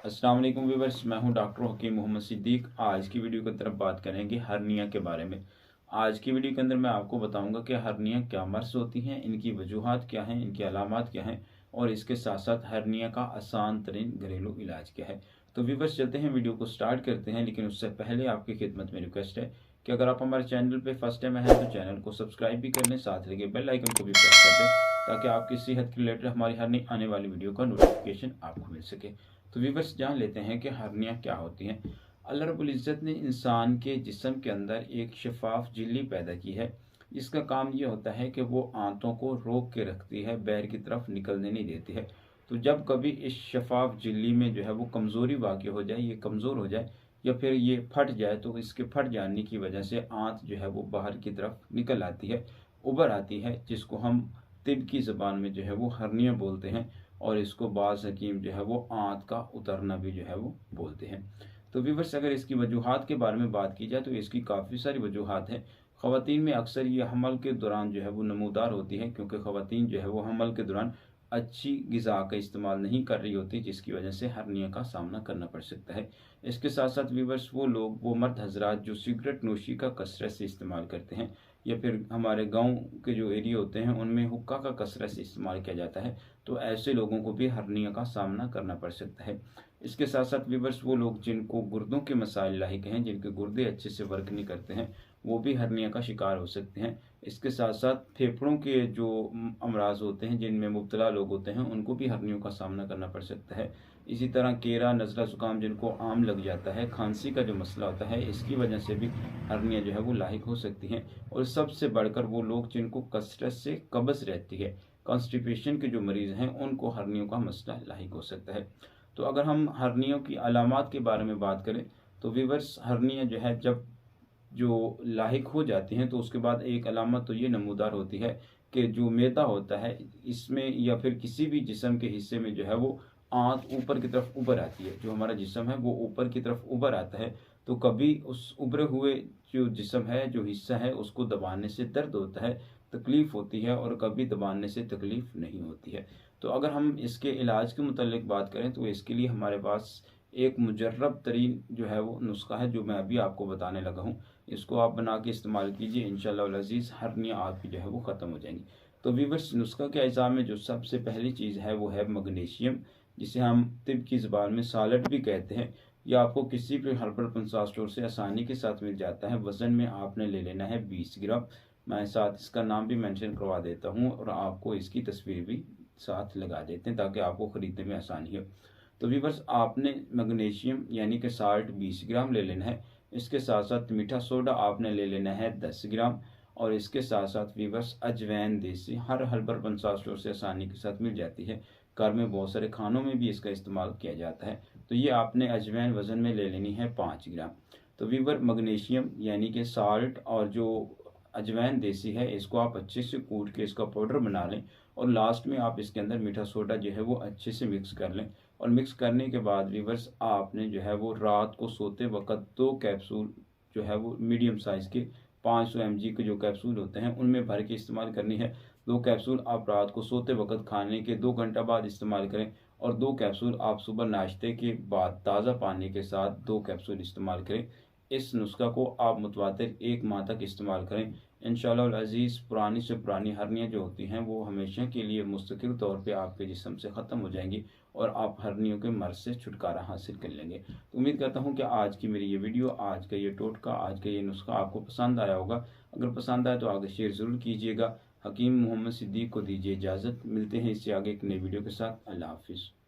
अस्सलाम वालेकुम व्यूअर्स, मैं हूं डॉक्टर हकीम मोहम्मद सिद्दीक। आज की वीडियो की तरफ बात करेंगे हर्निया के बारे में। आज की वीडियो के अंदर मैं आपको बताऊंगा कि हर्निया क्या मर्ज होती हैं, इनकी वजूहात क्या हैं, इनकी अलामात क्या हैं और इसके साथ साथ हर्निया का आसान तरीन घरेलू इलाज क्या है। तो व्यूअर्स चलते हैं, वीडियो को स्टार्ट करते हैं। लेकिन उससे पहले आपकी खिदमत में रिक्वेस्ट है कि अगर आप हमारे चैनल पर फर्स्ट टाइम हैं तो चैनल को सब्सक्राइब भी कर लें, साथ लगे बेल आइकन को भी प्रेस कर दें ताकि आपकी सेहत के रिलेटेड हमारी हर आने वाली वीडियो का नोटिफिकेशन आपको मिल सके। तो व्यूअर्स जान लेते हैं कि हर्निया क्या होती हैं। अल्लाह रब्बुल इज़्ज़त ने इंसान के जिस्म के अंदर एक शफाफ झिल्ली पैदा की है। इसका काम ये होता है कि वो आंतों को रोक के रखती है, बैर की तरफ निकलने नहीं देती है। तो जब कभी इस शफाफ झिल्ली में जो है वो कमज़ोरी वाक़ हो जाए, ये कमज़ोर हो जाए या फिर ये फट जाए, तो इसके फट जाने की वजह से आंत जो है वो बाहर की तरफ निकल आती है, उभर आती है, जिसको हम तिब की ज़बान में जो है वो हर्निया बोलते हैं। और इसको बाज़ हकीम जो है वो आंत का उतरना भी जो है वो बोलते हैं। तो व्यूअर्स अगर इसकी वजूहात के बारे में बात की जाए तो इसकी काफ़ी सारी वजूहात हैं। ख़वातीन में अक्सर ये हमल के दौरान जो है वो नमूदार होती है, क्योंकि ख़वातीन जो है वो हमल के दौरान अच्छी ग़िज़ा का इस्तेमाल नहीं कर रही होती, जिसकी वजह से हर्निया का सामना करना पड़ सकता है। इसके साथ साथ व्यूअर्स वो मर्द हजरात जो सिगरेट नोशी का कसरत से इस्तेमाल करते हैं या फिर हमारे गांव के जो एरिया होते हैं उनमें हुक्का का कसरत से इस्तेमाल किया जाता है, तो ऐसे लोगों को भी हर्निया का सामना करना पड़ सकता है। इसके साथ साथ व्यूअर्स वो लोग जिनको गुर्दों के मसाइल लाहिक हैं, जिनके गुर्दे अच्छे से वर्क नहीं करते हैं, वो भी हर्निया का शिकार हो सकते हैं। इसके साथ साथ फेफड़ों के जो अमराज होते हैं, जिनमें मुब्तला लोग होते हैं, उनको भी हर्नियों का सामना करना पड़ सकता है। इसी तरह केरा, नज़ला, ज़ुकाम जिनको आम लग जाता है, खांसी का जो मसला होता है, इसकी वजह से भी हर्निया जो है वो लाहिक हो सकती हैं। और सबसे बढ़कर वो लोग जिनको कसरत से कब्ज़ रहती है, कॉन्स्टिपेशन के जो मरीज़ हैं, उनको हर्नियों का मसला लाहिक हो सकता है। तो अगर हम हर्नियों की अलामात के बारे में बात करें तो व्यूअर्स हर्निया जो है जब जो लाहिक हो जाती हैं तो उसके बाद एक अलामत तो ये नमूदार होती है कि जो मैदा होता है इसमें या फिर किसी भी जिस्म के हिस्से में जो है वो आंत ऊपर की तरफ उभर आती है। जो हमारा जिस्म है वो ऊपर की तरफ उभर आता है, तो कभी उस उभरे हुए जो जिस्म है, जो हिस्सा है, उसको दबाने से दर्द होता है, तकलीफ़ होती है, और कभी दबाने से तकलीफ़ नहीं होती है। तो अगर हम इसके इलाज के मुतल्लिक बात करें तो इसके लिए हमारे पास एक मुजर्रब तरीन जो है वो नुस्खा है, जो मैं अभी आपको बताने लगा हूँ। इसको आप बना के इस्तेमाल कीजिए, इंशाअल्लाह वल अज़ीज़ हर्निया आपकी जो है वो ख़त्म हो जाएंगी। तो व्यूअर्स नुस्खा के अज़ा में जो सबसे पहली चीज़ है वो है मैग्नीशियम, जिसे हम तिब की ज़बान में सालट भी कहते हैं। यह आपको किसी भी हर्बल पंसार स्टोर से आसानी के साथ मिल जाता है। वज़न में आपने ले लेना है 20 ग्राम। मैं साथ इसका नाम भी मेंशन करवा देता हूँ और आपको इसकी तस्वीर भी साथ लगा देते हैं ताकि आपको ख़रीदने में आसानी हो। तो व्यूअर्स आपने मैग्नीशियम यानी कि साल्ट 20 ग्राम ले लेना है। इसके साथ साथ मीठा सोडा आपने ले लेना है 10 ग्राम। और इसके साथ साथ व्यूअर्स अजवैन देसी हर हर्बल पंसार स्टोर से आसानी के साथ मिल जाती है। घर में बहुत सारे खानों में भी इसका इस्तेमाल किया जाता है। तो ये आपने अजवैन वज़न में ले लेनी है 5 ग्राम। तो व्यूअर मैग्नीशियम यानी कि साल्ट और जो अजवैन देसी है, इसको आप अच्छे से कूट के इसका पाउडर बना लें और लास्ट में आप इसके अंदर मीठा सोडा जो है वो अच्छे से मिक्स कर लें। और मिक्स करने के बाद व्यूअर्स आपने जो है वो रात को सोते वक्त 2 कैप्सूल जो है वो मीडियम साइज़ के 500 mg के जो कैप्सूल होते हैं उनमें भर के इस्तेमाल करनी है। 2 कैप्सूल आप रात को सोते वक्त खाने के 2 घंटा बाद इस्तेमाल करें और 2 कैप्सूल आप सुबह नाश्ते के बाद ताज़ा पानी के साथ 2 कैप्सूल इस्तेमाल करें। इस नुस्खा को आप मुतवातिर 1 माह तक इस्तेमाल करें। इंशाअल्लाह अल अज़ीज़ पुरानी से पुरानी हर्नियाँ जो होती हैं वो हमेशा के लिए मुस्तकिल तौर पे आपके जिस्म से ख़त्म हो जाएंगी और आप हर्नियों के मर्ज़ से छुटकारा हासिल कर लेंगे। तो उम्मीद करता हूँ कि आज की मेरी ये वीडियो, आज का ये टोटका, आज का ये नुस्खा आपको पसंद आया होगा। अगर पसंद आए तो आगे शेयर ज़रूर कीजिएगा। हकीम मोहम्मद सिद्दीक को दीजिए इजाज़त। मिलते हैं इससे आगे एक नई वीडियो के साथ। अल्लाह हाफ़िज़।